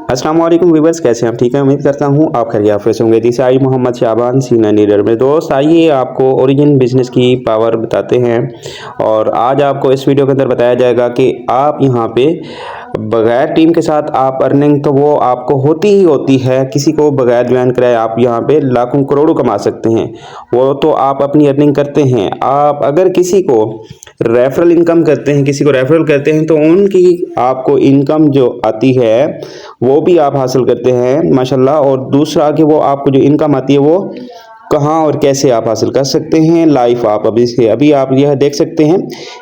अस्सलाम वालेकुम व्यूअर्स, कैसे हैं आप? ठीक है, उम्मीद करता हूँ आप खैरियत से होंगे। दिस आई मोहम्मद शाबान सीना लीडर में दोस्त, आइए आपको ओरिजिन बिजनेस की पावर बताते हैं। और आज आपको इस वीडियो के अंदर बताया जाएगा कि आप यहाँ पे बगैर टीम के साथ आप अर्निंग तो वो आपको होती ही होती है। किसी को बगैर ज्वाइन कराए आप यहाँ पे लाखों करोड़ों कमा सकते हैं। वो तो आप अपनी अर्निंग करते हैं। आप अगर किसी को रेफरल इनकम करते हैं, किसी को रेफरल करते हैं, तो उनकी आपको इनकम जो आती है वो भी आप हासिल करते हैं माशाल्लाह। और दूसरा कि वो आपको जो इनकम आती है वो कहाँ और कैसे आप हासिल कर सकते हैं लाइव आप अभी आप यह देख सकते हैं।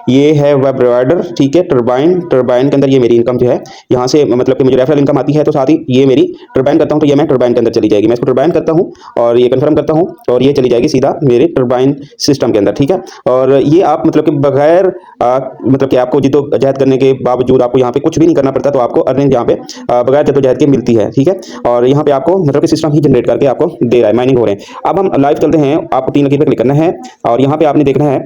ये है वेब प्रोवाइडर, ठीक है, टर्बाइन के अंदर ये मेरी इनकम जो है यहाँ से मतलब कि मुझे रेफरल इनकम आती है, तो साथ ही ये मेरी टर्बाइन करता हूँ तो ये मैं टर्बाइन के अंदर चली जाएगी। मैं इसको टर्बाइन करता हूँ और ये कंफर्म करता हूँ और ये चली जाएगी सीधा मेरे टर्बाइन सिस्टम के अंदर, ठीक है। और ये आप मतलब कि बगैर मतलब कि आपको जिद्दोजहद करने के बावजूद आपको यहाँ पे कुछ भी नहीं करना पड़ता, तो आपको अर्निंग यहाँ पे बगैर जद्दोजहद के मिलती है, ठीक है। और यहाँ पे आपको मतलब कि सिस्टम ही जनरेट करके आपको दे रहा है, माइनिंग हो रहे हैं। अब हम लाइव चलते हैं, आपको 3 लकीर पे क्लिक करना है और यहाँ पे आपने देखना है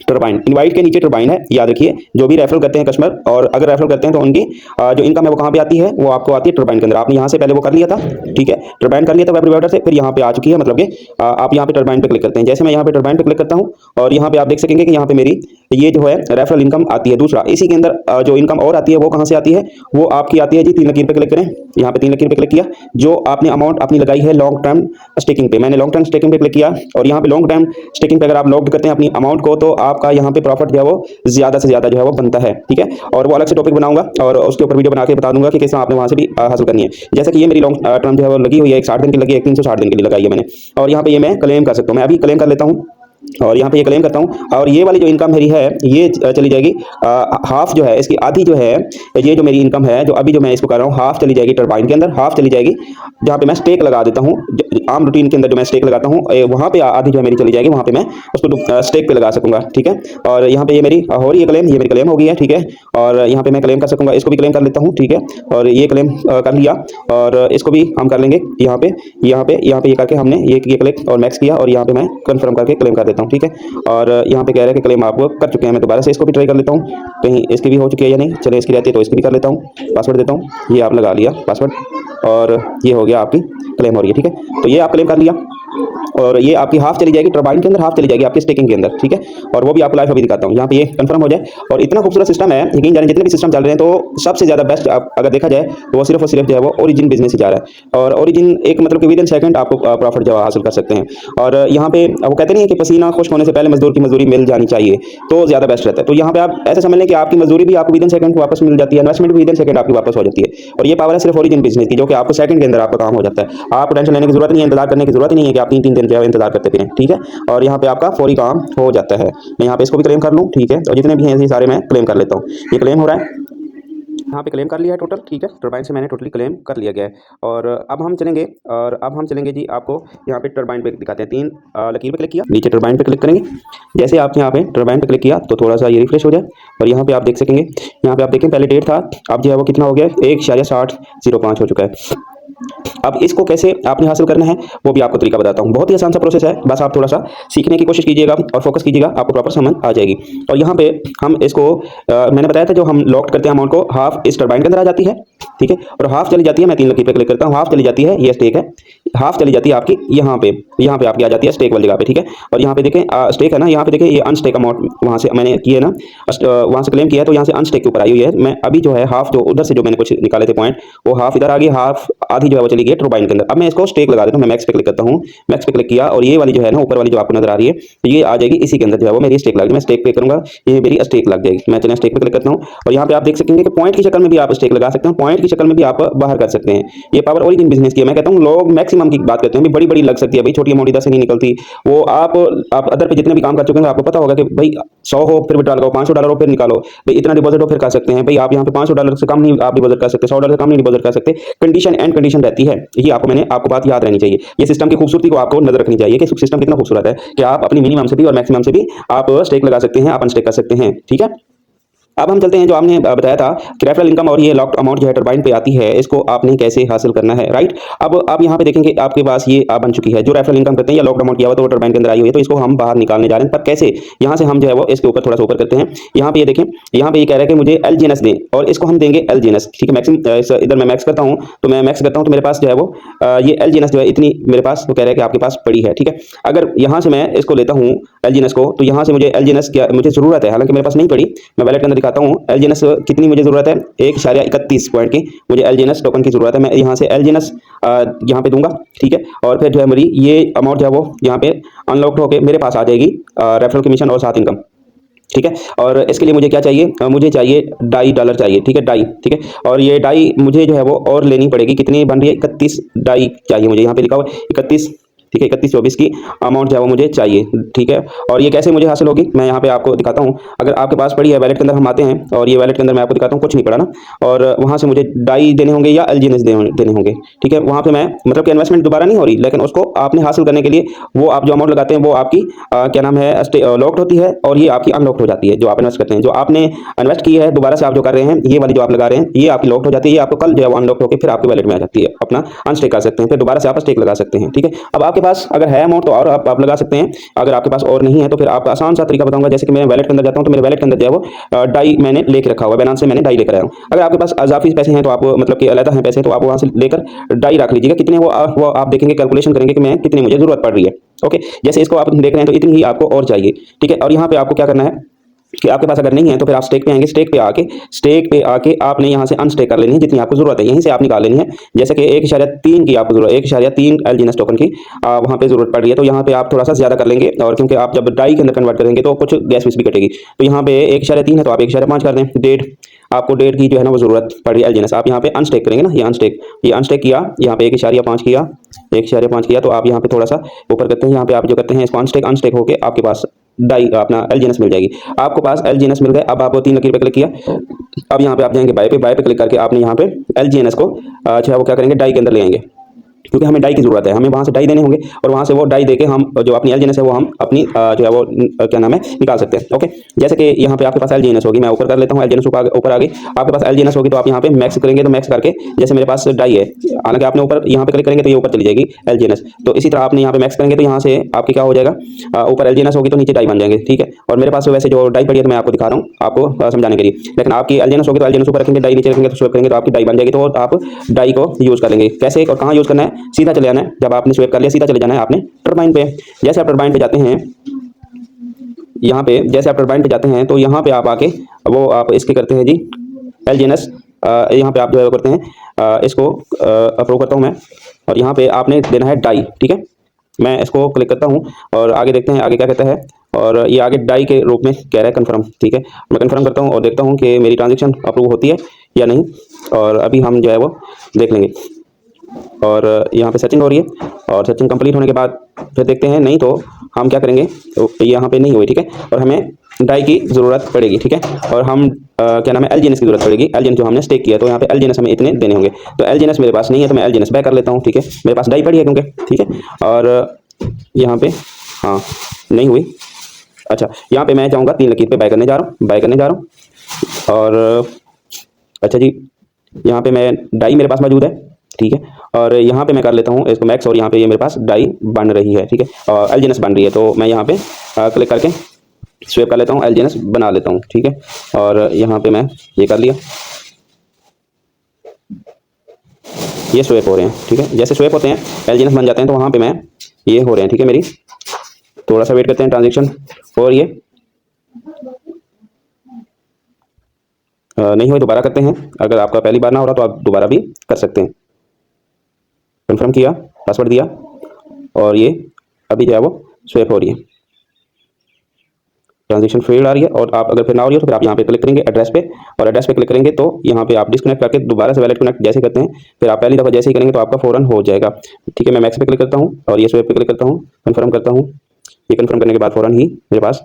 टर्बाइन, इनवाइट के नीचे टर्बाइन है। याद रखिए, जो भी रेफरल करते हैं कस्टमर, और अगर रेफरल करते हैं तो उनकी जो इनकम है वो कहाँ पे आती है, वो आपको आती है टर्बाइन के अंदर। आपने यहाँ से पहले वो कर लिया था, ठीक है, टर्बाइन कर लिया था वेब प्रोवाइडर से, फिर यहाँ पे आ चुकी है, मतलब कि आप यहाँ पे टर्बाइन पे क्लिक करते हैं। जैसे मैं यहाँ पे टर्बाइन पे क्लिक करता हूँ और यहाँ पे आप देख सकेंगे कि यहाँ पे मेरी ये जो है रेफरल इनकम आती है। दूसरा इसी के अंदर जो इनकम और आती है वो कहाँ से आती है, वो आपकी आती है जी 3 लकीर पे क्लिक करें। यहाँ पे 3 लकीर पे क्लिक किया, जो आपने अमाउंट अपनी लगाई है लॉन्ग टर्म स्टेकिंग पे, मैंने लॉन्ग टर्म स्टेकिंग पे क्लिक किया और यहाँ पे लॉन्ग टर्म स्टेकिंग पे अगर आप लॉक्ड करते हैं अपनी अमाउंट को, तो आपका यहाँ पे प्रॉफिट जो है वो ज्यादा से ज्यादा जो है वो बनता है, ठीक है। और वो अलग से टॉपिक बनाऊंगा और उसके ऊपर वीडियो बना के बता दूंगा कि कैसे आपने वहां से भी हासिल करनी है। जैसे कि ये मेरी लॉन्ग टर्म जो है वो लगी हुई है, एक 60 दिन की लगी है, एक 360 दिन के लिए लगाई है मैंने। और यहाँ पे ये मैं क्लेम कर सकता हूँ, मैं अभी क्लेम कर लेता हूँ और यहाँ पे ये क्लेम करता हूँ। और ये वाली जो इनकम मेरी है ये चली जाएगी हाफ जो है इसकी, आधी जो है ये जो मेरी इनकम है, जो अभी जो मैं इसको कर रहा हूँ, हाफ चली जाएगी टर्बाइन के अंदर, हाफ चली जाएगी जहाँ पे मैं स्टेक लगा देता हूँ। आम रूटीन के अंदर जो मैं स्टेक लगाता हूँ वहाँ पे आधी जो है मेरी चली जाएगी, वहाँ पे मैं उसको स्टेक पे लगा सकूंगा, ठीक है। और यहाँ पे ये मेरी हो रही है क्लेम, ये मेरी क्लेम हो गई है, ठीक है। और यहाँ पे मैं क्लेम कर सकूंगा, इसको भी क्लेम कर लेता हूँ, ठीक है। और ये क्लेम कर लिया और इसको भी हम कर लेंगे। यहाँ पे ये करके हमने ये क्लिक और मैक्स किया और यहाँ पे मैं कंफर्म करके क्लेम कर देता हूँ, ठीक है। और यहाँ पे कह रहा है कि क्लेम आप कर चुके हैं। मैं दोबारा से इसको भी ट्राई कर लेता हूँ, कहीं इसकी भी हो चुकी है या नहीं। चले इसकी रहती है तो इसकी भी कर लेता हूँ, पासवर्ड देता हूँ, ये आप लगा लिया पासवर्ड और ये हो गया, आपकी क्लेम हो रही है, ठीक है। तो ये आप क्लेम कर लिया और ये आपकी हाफ चली जाएगी टर्बाइन के अंदर, हाफ चली जाएगी आपकी स्टेकिंग के अंदर, ठीक है। और वो भी आपको लाइव अभी दिखाता हूँ। यहाँ पे ये कंफर्म हो जाए और इतना खूबसूरत सिस्टम है, यकीन जाने जितने भी सिस्टम चल रहे हैं तो सबसे ज्यादा बेस्ट अगर देखा जाए तो वो सिर्फ और सिर्फ जो है वो ओरिजिन बिजनेस ही जा रहा है। और ओरिजिन एक मतलब कि विद इन सेकंड आपको प्रॉफिट जो हासिल कर सकते हैं। और यहाँ पे वो कहते नहीं है कि पसीना खुश्क होने से पहले मजदूर की मजदूरी मिल जानी चाहिए, तो ज्यादा बेस्ट रहता है। तो यहाँ पे आप ऐसे समझ लें कि आपकी मजदूरी भी आपको विद इन सेकंड वापस मिल जाती है, इन्वेस्टमेंट भी विद इन सेकंड आपकी वापस हो जाती है। और ये पावर है सिर्फ ओरिजिन बिजनेस की, जो कि आपको सेकंड के अंदर आपका काम हो जाता है। आपको टेंशन लेने की जरूरत नहीं है, इंतजार करने की जरूरत नहीं है कि आप 3-3 दिन जो है इंतजार करते फिरें, ठीक है। और यहाँ पे आपका फौरी काम हो जाता है। मैं यहाँ पे इसको भी क्लेम कर लूँ, ठीक है। और जितने भी हैं ये सारे मैं क्लेम कर लेता हूँ। ये क्लेम हो रहा है, यहाँ पे क्लेम कर लिया है टोटल, ठीक है। टर्बाइन से मैंने टोटली क्लेम कर लिया गया है। और अब हम चलेंगे जी, आपको यहाँ पे टर्बाइन पे दिखाते हैं। 3 लकीर पे क्लिक किया, नीचे टर्बाइन पे क्लिक करेंगे। जैसे आप यहाँ पे टर्बाइन पे क्लिक किया तो थोड़ा सा ये रिफ्रेश हो जाए और यहाँ पे आप देख सकेंगे, यहाँ पे आप देखें पहले डेट था, अब जो है वो कितना हो गया, 1.6005 हो चुका है। अब इसको कैसे आपने हासिल करना है वो भी आपको तरीका बताता हूँ। बहुत ही आसान सा प्रोसेस है, बस आप थोड़ा सा सीखने की कोशिश कीजिएगा और फोकस कीजिएगा, आपको प्रॉपर समझ आ जाएगी। और यहाँ पे हम इसको मैंने बताया था, जो हम लॉक करते हैं अमाउंट को, हाफ इस टर्बाइन के अंदर आ जाती है, ठीक है। और हाफ चली जाती है, मैं 3 लकीर पे क्लिक करता हूँ, हाफ चली जाती है, ये स्टेक है, हाफ चली जाती है आपकी यहाँ पे आपकी आ जाती है स्टेक वाली जगह पे, ठीक है। और यहाँ पे देखें स्टेक है ना, यहाँ पे देखें ये अनस्टेक अमाउंट वहाँ से मैंने किए ना, वहाँ से क्लेम किया है तो यहाँ से अनस्टेक के ऊपर आई हुई है। मैं अभी जो है हाफ जो उधर से जो मैंने कुछ निकाले थे पॉइंट, वो हाफ इधर आ गई, हाफ आधी जो है वो चली गई टर्बाइन के अंदर। अब मैं इसको स्टेक लगा देता हूँ, मैं मैक्स पे क्लिक करता हूँ, मैक्स पे क्लिक किया और ये वाली जो है ना ऊपर वाली जो आपको नजर आ रही है, तो ये आ जाएगी, इसी के अंदर जो है वो मेरी स्टेक लग जाएगी। मैं स्टेक पे करूंगा, ये मेरी स्टेक लग जाएगी। मैं चलिए स्टेक पे क्लिक करता हूँ और यहाँ पे आप देख सकेंगे कि पॉइंट की शक्ल में भी आप स्टेक लगा सकते हैं, पॉइंट की शक्ल में भी आप बाहर कर सकते हैं। ये पावर ओरिजिन बिजनेस की है। मैं कहता हूँ लोग मैक्सिमम की बात करते हैं, बड़ी बड़ी लग सकती है भाई, छोटी अमाउंट इधर से नहीं निकलती। वो आप अदर पे जितने भी काम कर चुके हैं आपको पता होगा कि भाई 100 हो फिर विड्रॉ लगाओ, $500 हो फिर निकालो, भाई इतना डिपॉजिट हो फिर कर सकते हैं। भाई आप यहाँ पे $500 से कम नहीं आप डिपॉजिट कर सकते, $100 से कम नहीं डिपॉजिट कर सकते। कंडीशन एंड कंडीशन रहती है, ये आपको बात याद रहनी चाहिए। ये सिस्टम की खूबसूरती को आपको नजर रखनी चाहिए कि सिस्टम कितना खूबसूरत है कि आप अपनी मिनिमम से भी और मैक्सिमम से भी आप स्टेक लगा सकते हैं, आप अनस्टेक कर सकते हैं, ठीक है। अब हम चलते हैं जो आपने बताया था कि रेफरल इनकम और ये लॉक्ड अमाउंट जो है टरबाइन पे आती है, इसको आपने कैसे हासिल करना है, राइट। अब आप यहाँ पे देखेंगे आपके पास ये बन चुकी है जो रेफरल इनकम करते हैं या लॉक्ड अमाउंट किया हुआ तो वो टरबाइन के अंदर आई हुई है, तो इसको हम बाहर निकालने जा रहे हैं। पर कैसे, यहाँ से हम जो है वो इसके ऊपर थोड़ा सा ऊपर करते हैं। यहाँ पे ये देखें, यहाँ पे ये कह रहा है कि मुझे एलजीएनएस दें और इसको हम देंगे एलजीएनएस, ठीक है। मैक्सिमम इधर मैं मैक्स करता हूँ, तो मैं मैक्स करता हूँ तो मेरे पास जो है वो ये एलजीएनएस जो है इतनी मेरे पास, वो कह रहा है कि आपके पास पड़ी है, ठीक है। अगर यहाँ से मैं इसको लेता हूँ एलजीएनएस को, तो यहाँ से मुझे एलजीएनएस क्या मुझे जरूरत है, हालांकि मेरे पास नहीं पड़ी। मैं वैलेट के अंदर दिखाता हूँ एलजीएनएस कितनी मुझे जरूरत है, 1.31 पॉइंट की मुझे एलजीएनएस टोकन की जरूरत है। मैं यहाँ से एलजीएनएस यहाँ पे दूंगा, ठीक है। और फिर जो है मेरी ये अमाउंट जो है वो यहाँ पे अनलॉक्ड होकर मेरे पास आ जाएगी, रेफरल कमीशन और साथ इनकम, ठीक है। और इसके लिए मुझे क्या चाहिए, मुझे चाहिए $2 चाहिए, ठीक है, डाई, ठीक है। और ये डाई मुझे जो है वो और लेनी पड़ेगी, कितनी बन रही है, 31 डाई चाहिए मुझे, यहाँ पे लिखा हुआ है 31, ठीक है, 3124 की अमाउंट जो है वो मुझे चाहिए, ठीक है। और ये कैसे मुझे हासिल होगी, मैं यहाँ पे आपको दिखाता हूँ। अगर आपके पास पड़ी है, वैलेट के अंदर हम आते हैं और ये वैलेट के अंदर मैं आपको दिखाता हूँ, कुछ नहीं पड़ा ना, और वहाँ से मुझे डाई देने होंगे या एलजीएनएस देने होंगे, ठीक है। वहाँ पे मैं मतलब कि इन्वेस्टमेंट दोबारा नहीं हो रही, लेकिन उसको आपने हासिल करने के लिए वो आप जो अमाउंट लगाते हैं वो आपकी क्या नाम है लॉक्ड होती है और ये आपकी अनलॉक्ड हो जाती है। जो आप इन्वेस्ट करते हैं, जो आपने इन्वेस्ट की है दोबारा से आप जो कर रहे हैं, ये वाली जो आप लगा रहे हैं ये आपकी लॉक्ड हो जाती है, ये आपको कल जो है वो अनलॉक होकर फिर आपके वैलेट में आ जाती है, अपना अनस्टेक कर सकते हैं, फिर दोबारा से आप स्टेक लगा सकते हैं, ठीक है। अब आपके पास अगर है अमाउंट तो और आप लगा सकते हैं, अगर आपके पास और नहीं है तो फिर आप आसान सा तरीका बताऊंगा। जैसे कि मैं वैलेट के अंदर जाता हूं तो मेरे वैलेट के अंदर जो है वो डाई मैंने लेके रखा हुआ है, बैलेंस से मैंने डाई लेकर आया हूं। अगर आपके पास अजाफी पैसे हैं तो आप मतलब कि अलग हैं पैसे, तो आप वहां से लेकर डाई रख लीजिएगा, कितने वो आप देखेंगे, कैलकुलेशन करेंगे कि मैं कितनी मुझे जरूरत पड़ रही है, ओके। जैसे इसको आप देख रहे हैं तो इतनी ही आपको और चाहिए, ठीक है। और यहाँ पे आपको क्या करना है कि आपके पास अगर नहीं है तो फिर आप स्टेक पे आएंगे, स्टेक पे आके आपने यहाँ से अनस्टेक कर लेनी है जितनी आपको जरूरत है, यहीं से आप निकाल लेनी है। जैसे कि 1.3 की आपको जरूरत, 1.3 एलजीएनएस टोकन की वहाँ पे जरूरत पड़ रही है, तो यहाँ पे आप थोड़ा सा ज्यादा कर लेंगे, और क्योंकि आप जब डाई के अंदर कन्वर्ट करेंगे तो कुछ गैस फीस भी कटेगी, तो यहाँ पे 1.3 है तो आप 1.5 कर दें। डेढ़ आपको डेढ़ की जो है ना वो जरूरत पड़ रही है एलजीएनएस, आप यहाँ पे अनस्टेक करेंगे ना, ये अनस्टेक किया, यहाँ पे 1.5 किया, 1.5 किया, तो आप यहाँ पे थोड़ा सा ऊपर करते हैं, यहाँ पे आप जो करते हैं इसको अनस्टेक होके आपके पास डाई अपना एलजीएनएस मिल जाएगी। आपको पास एलजीएनएस मिल गए, अब आपको 3 लकीर पे क्लिक किया, अब यहाँ पे आप जाएंगे बाय पे क्लिक करके आपने यहाँ पे एलजीएनएस को अच्छा वो क्या करेंगे, डाई के अंदर ले आएंगे, क्योंकि हमें डाई की जरूरत है, हमें वहां से डाई देने होंगे और वहां से वो डाई देके हम जो अपनी एलजीएनएस है वो हम अपनी जो है वो क्या नाम है निकाल सकते हैं, ओके। जैसे कि यहाँ पे आपके पास एलजीएनएस होगी, मैं ऊपर कर लेता हूँ, एलजीएनएस ऊपर आ गई, आपके पास एलजीएनएस होगी तो आप यहाँ पे मैक्स करेंगे, तो मैक्स करके जैसे मेरे पास डाई है, हालांकि आपने ऊपर यहाँ पे क्लिक करेंगे तो ये ऊपर चली जाएगी एलजीएनएस, तो इसी तरह आपने यहाँ पे मैक्स करेंगे तो यहाँ से आपके क्या हो जाएगा, ऊपर एलजीएनएस होगी तो नीचे डाई बन जाएंगे, ठीक है। और मेरे पास वैसे जो डाई पड़ी है तो मैं आपको दिखा रहा हूँ आपको समझाने के लिए, लेकिन आपकी एलजीएनएस होगी तो एलजीएनएस ऊपर रखेंगे, डाई नीचे रखेंगे तो स्वेप करेंगे तो आपकी डाई बन जाएगी, तो आप डाई को यूज कर लेंगे। कैसे और कहाँ यूज करना है, सीधा चले जाना है, जब आपने स्वेप कर लिया सीधा चले जाना है आपने टरबाइन पे। जैसे आप टरबाइन पे जाते हैं, यहाँ पे जैसे आप टरबाइन पे जाते हैं तो यहाँ पे आप आके वो आप इसके करते हैं जी एलजीएनएस, यहाँ पे आप जो है करते हैं इसको अप्रूव करता हूँ मैं, और यहाँ पे आपने देना है डाई, ठीक है। मैं इसको क्लिक करता हूँ और आगे देखते हैं आगे क्या कहता है, और ये आगे डाई के रूप में कह रहा है कन्फर्म, ठीक है। मैं कन्फर्म करता हूँ और देखता हूँ कि मेरी ट्रांजेक्शन अप्रूव होती है या नहीं, और अभी हम जो है वो देख लेंगे। और यहाँ पे सर्चिंग हो रही है, और सर्चिंग कंप्लीट होने के बाद फिर देखते हैं, नहीं तो हम क्या करेंगे, तो यहाँ पे नहीं हुई, ठीक है, और हमें डाई की ज़रूरत पड़ेगी, ठीक है। और हम क्या नाम है एलजीएनएस की जरूरत पड़ेगी, एलजीएनएस जो हमने स्टेक किया, तो यहाँ पे एलजीएनएस हमें इतने देने होंगे, तो एलजीएनएस मेरे पास नहीं है तो मैं एलजीएनएस बैक कर लेता हूँ, ठीक है। मेरे पास डाई पड़ी है क्योंकि, ठीक है। और यहाँ पे हाँ नहीं हुई, अच्छा यहाँ पे मैं जाऊँगा 3 लकीर पे बाय करने जा रहा हूँ, और अच्छा जी यहाँ पे मैं डाई मेरे पास मौजूद है, ठीक है। और यहाँ पे मैं कर लेता हूँ इसको मैक्स, और यहाँ पे ये मेरे पास डाई बन रही है, ठीक है, और एलजीएनएस बन रही है, तो मैं यहाँ पे क्लिक करके स्वेप कर लेता हूँ, एलजीएनएस बना लेता हूँ, ठीक है। और यहाँ पे मैं ये कर लिया, ये स्वेप हो रहे हैं, ठीक है। जैसे स्वेप होते हैं एलजीएनएस बन जाते हैं तो वहाँ पे मैं ये हो रहे हैं, ठीक है। मेरी थोड़ा सा वेट करते हैं ट्रांजेक्शन, और ये नहीं हुई दोबारा करते हैं, अगर आपका पहली बार ना हो रहा तो आप दोबारा भी कर सकते हैं। कंफर्म किया, पासवर्ड दिया, और ये अभी जो है वो स्वेप हो रही है, ट्रांजेक्शन फेल्ड आ रही है। और आप अगर फिर ना हो रही हो तो फिर आप यहाँ पे क्लिक करेंगे एड्रेस पे, और एड्रेस पे क्लिक करेंगे तो यहाँ पे आप डिस्कनेक्ट करके दोबारा से वैलेट कनेक्ट जैसे करते हैं, फिर आप पहली दफ़ा जैसे ही करेंगे तो आपका फौरन हो जाएगा, ठीक है। मैं मैक्स पे क्लिक करता हूँ और ये स्वेप पे क्लिक करता हूँ, कन्फर्म करता हूँ, ये कन्फर्म करने के बाद फौरन ही मेरे पास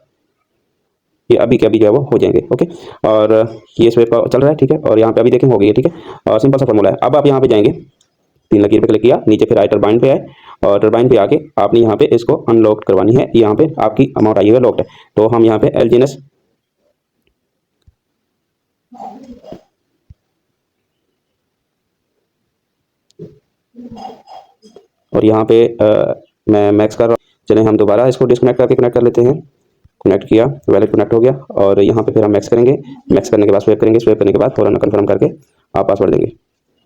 ये अभी के अभी जो है वो हो जाएंगे, ओके। और ये स्वेप चल रहा है, ठीक है, और यहाँ पे अभी देखें हो गई है, ठीक है। और सिंपल सा फॉर्मूला है। अब आप यहाँ पे जाएंगे, 3 लकीर पे क्लिक किया, नीचे फिर आए टरबाइन पे आए, और टरबाइन पे आके आपने यहाँ पे इसको अनलॉक करवानी है, यहाँ पे आपकी अमाउंट आई हुई है लॉक्ड है, तो हम यहाँ पे एलजीएनएस और यहाँ पे मैं मैक्स कर रहा हूँ। चलिए हम दोबारा इसको डिस्कनेक्ट करके कनेक्ट कर लेते हैं। कनेक्ट किया, वैलेट कनेक्ट हो गया और यहाँ पे फिर हम मैक्स करेंगे। मैक्स करने के बाद स्वेप करेंगे, स्वेप करने के बाद फ़ौरन कन्फर्म करके आप पासवर्ड देंगे।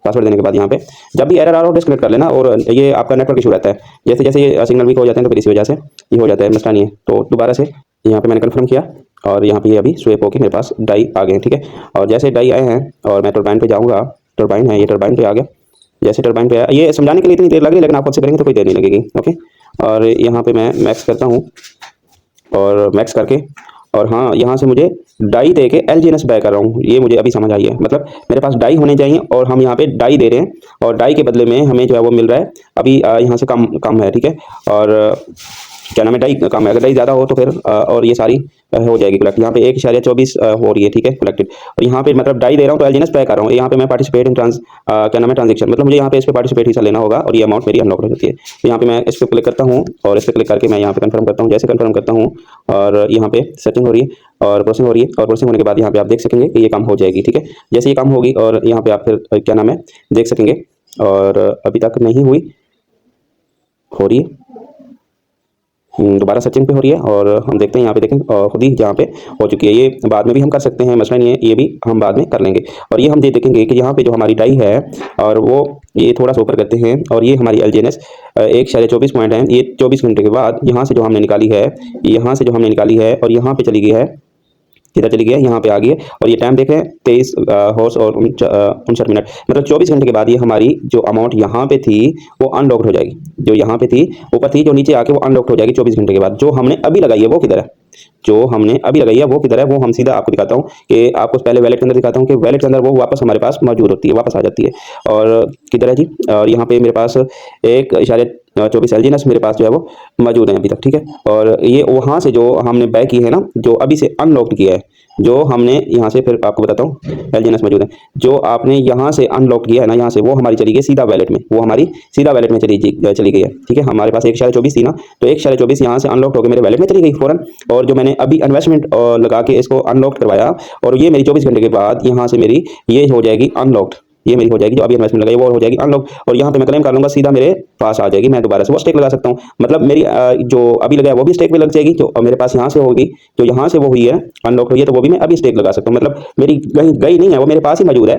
पासवर्ड देने के बाद यहाँ पे जब भी एरर आ रहा हो डिस्कनेक्ट कर लेना। और ये आपका नेटवर्क इशू रहता है, जैसे जैसे ये सिग्नल वीक हो जाते हैं तो फिर इसी वजह से ये हो जाता है, मसला नहीं है। तो दोबारा से यहाँ पे मैंने कन्फर्म किया और यहाँ पे ये अभी स्वेप होकर मेरे पास डाई आ गए हैं, ठीक है। और जैसे डाई आए हैं और मैं टरबाइन पे जाऊँगा, टरबाइन है, ये टरबाइन पे आ गया। जैसे टरबाइन पे आया, ये समझाने के लिए इतनी देर लग रही है लेकिन आप खुद से करेंगे तो कोई देर नहीं लगेगी, ओके। और यहाँ पे मैं मैक्स करता हूँ और मैक्स करके, और हाँ यहाँ से मुझे डाई दे के LGNS बाय कर रहा हूँ, ये मुझे अभी समझ आई है। मतलब मेरे पास डाई होने चाहिए और हम यहाँ पे डाई दे रहे हैं और डाई के बदले में हमें जो है वो मिल रहा है अभी यहाँ से कम कम है, ठीक है। और क्या नाम है, डाई कम है, अगर डाई ज़्यादा हो तो फिर और ये सारी हो जाएगी कलेक्ट। यहाँ पे 1.24 हो रही है, ठीक है, कलेक्टेड। और यहाँ पे मतलब डाई दे रहा हूँ तो LGNS पे कर रहा हूँ। यहाँ पे मैं पार्टिसिपेट इन क्या नाम है ट्रांजेक्शन, मतलब मुझे यहाँ पे इस पे पार्टिसिपेट हिस्सा लेना होगा और ये अमाउंट मेरी अनलॉक हो जाती है। तो यहाँ पे मैं इस पर क्लिक करता हूँ और इस पर क्लिक करके मैं यहाँ पे कन्फर्म करता हूँ। जैसे कन्फर्म करता हूँ और यहाँ पे सेटिंग हो रही है और प्रोसेसिंग हो रही है, और प्रोसेसिंग होने के बाद यहाँ पे आप देख सकेंगे कि ये काम हो जाएगी, ठीक है। जैसे ये काम होगी और यहाँ पे आप फिर क्या नाम है देख सकेंगे। और अभी तक नहीं हुई, हो रही है, दोबारा सर्चिंग पे हो रही है और हम देखते हैं यहाँ पे देखें खुद ही यहाँ पे हो चुकी है। ये बाद में भी हम कर सकते हैं, मसला नहीं है, ये भी हम बाद में कर लेंगे। और ये हम देखेंगे कि यहाँ पे जो हमारी डाई है और वो ये थोड़ा सा ऊपर करते हैं और ये हमारी LGNS 1.24 पॉइंट है। ये 24 घंटे के बाद यहाँ से जो हमने निकाली है, यहाँ से जो हमने निकाली है और यहाँ पे चली गई है, किधर चली गई है, यहाँ पे आ गई है। और ये टाइम देखें 23 हॉर्स और 59 मिनट, मतलब 24 घंटे के बाद ये हमारी जो अमाउंट यहाँ पे थी वो अनलॉक्ड हो जाएगी। जो यहाँ पे थी ऊपर थी, जो नीचे आके वो अनलॉक्ड हो जाएगी 24 घंटे के बाद। जो हमने अभी लगाई है वो किधर है, जो हमने अभी लगाई है वो किधर है, वो हम सीधा आपको दिखाता हूँ कि आपको पहले वैलेट के अंदर दिखाता हूँ कि वैलेट के अंदर वो वापस हमारे पास मौजूद होती है, वापस आ जाती है। और किधर है जी, और यहाँ पे मेरे पास 1.24 LGNS मेरे पास जो है वो मौजूद है अभी तक, ठीक है। और ये वहाँ से जो हमने बाय की है ना, जो अभी से अनलॉक्ड किया है, जो हमने यहाँ से फिर आपको बताता हूँ LGNS मौजूद है, जो आपने यहाँ से अनलॉक किया है ना, यहाँ से वो हमारी चली गई सीधा वैलेट में, वो हमारी सीधा वैलेट में चली गई है, ठीक है। हमारे पास 1.24 थी ना, तो 1.24 यहाँ से अनलॉक होकर मेरे वैलेट में चली गई फौरन। और जो मैंने अभी इन्वेस्टमेंट लगा के इसको अनलॉक करवाया और ये मेरी 24 घंटे के बाद यहाँ से मेरी ये हो जाएगी अनलॉक्ड, ये मेरी हो जाएगी जो अभी इन्वेस्टमेंट लगाई वो हो जाएगी अनलॉक। और यहाँ पे मैं क्लेम कर लूँगा, सीधा मेरे पास आ जाएगी, मैं दोबारा से वो स्टेक लगा सकता हूँ। मतलब मेरी जो अभी लगाया वो भी स्टेक पे लग जाएगी, जो मेरे पास यहाँ से होगी, जो यहाँ से वो हुई है अनलॉक हुई है, तो वो भी मैं अभी स्टेक लगा सकता हूँ। मतलब मेरी कहीं गई नहीं है, वो मेरे पास ही मौजूद है।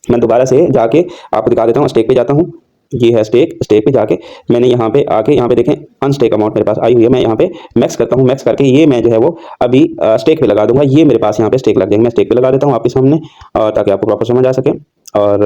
मैं दोबारा से जाके आपको दिखा देता हूँ, स्टेक पे जाता हूँ, ये है स्टेक। स्टेक पे जाके मैंने यहाँ पे आके यहाँ पे देखें अनस्टेक अमाउंट मेरे पास आई हुई है। मैं यहाँ पे मैक्स करता हूँ, मैक्स करके ये मैं जो है वो अभी स्टेक पे लगा दूंगा। ये मेरे पास यहाँ पे स्टेक लग जाएंगे, मैं स्टेक पे लगा देता हूँ आपके सामने ताकि आपको प्रॉपर समझ आ सके। और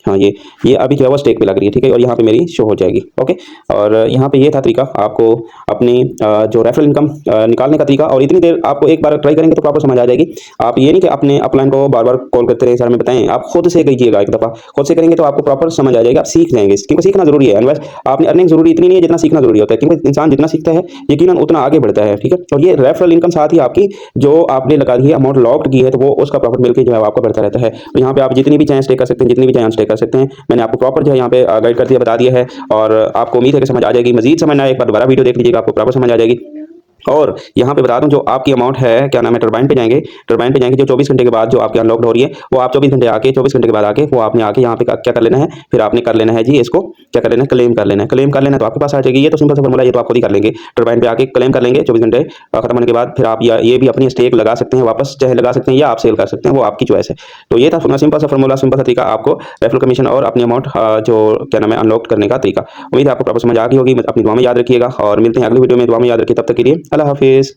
हाँ ये अभी जो है वो स्टेक पे लग रही है, ठीक है। और यहाँ पे मेरी शो हो जाएगी, ओके। और यहाँ पे ये था तरीका आपको अपनी जो रेफरल इनकम निकालने का तरीका। और इतनी देर आपको एक बार ट्राई करेंगे तो प्रॉपर समझ आ जाएगी। आप ये नहीं कि अपने अपलाइन को बार बार कॉल करते रहे सर में बताएं, आप खुद से कीजिएगा। एक दफ़ा खुद से करेंगे तो आपको प्रॉपर समझ आ जाएगा, आप सीख जाएंगे, क्योंकि सीखना जरूरी है। इन्वेस्ट आपने अर्निंग जरूरी इतनी नहीं है जितना सीखना जरूरी होता है, क्योंकि इंसान जितना सीखता है यकीनन उतना आगे बढ़ता है, ठीक है। और ये रेफरल इनकम साथ ही आपकी जो आपने लगा दी है अमाउंट लॉक्ड की है, तो वो उसका प्रॉफिट मिलकर जो है आपका बढ़ता रहता है। तो यहाँ पे आप जितनी भी चाहें स्टेक कर सकते हैं, जितनी भी चाहें अनस्टेक कर सकते हैं। मैंने आपको प्रॉपर जो है यहाँ पे गाइड कर दिया, बता दिया है और आपको उम्मीद है कि समझ आ जाएगी। मजीद समझना है एक बार दोबारा वीडियो देख लीजिएगा, आपको प्रॉपर समझ आ जाएगी। और यहाँ पे बता दूं, जो आपकी अमाउंट है क्या नाम है, टरबाइन पे जाएंगे, टरबाइन पे जाएंगे, जो 24 घंटे के बाद जो आपकी अनलॉक्ड हो रही है, वो आप 24 घंटे आके 24 घंटे के बाद आके वो आपने आके यहाँ पे क्या कर लेना है, फिर आपने कर लेना है जी इसको क्या कर लेना है, क्लेम कर लेना है। क्लेम कर लेना है तो आपके पास आ जाएगी। ये तो सिंपल सा फॉर्मूला, ये तो आप खुद ही कर लेंगे। टरबाइन पे आके क्लेम कर लेंगे, 24 घंटे खत्म होने के बाद फिर आप ये भी अपनी स्टेक लगा सकते हैं, वापस चाहे लगा सकते हैं या आप सेल कर सकते हैं, वो आपकी चॉइस है। तो ये था सिंपल सा फॉर्मूला, सिंपल सा तरीका आपको रेफरल कमीशन और अपनी अमाउंट जो क्या नाम है अनलॉक करने का तरीका। उम्मीद है आपको प्रॉपर समझ आ गई होगी। अपनी दुआ में याद रखिएगा और मिलते हैं अगली वीडियो में। दुआ में याद रखिए, तब तक के लिए अल्लाह हाफिज़।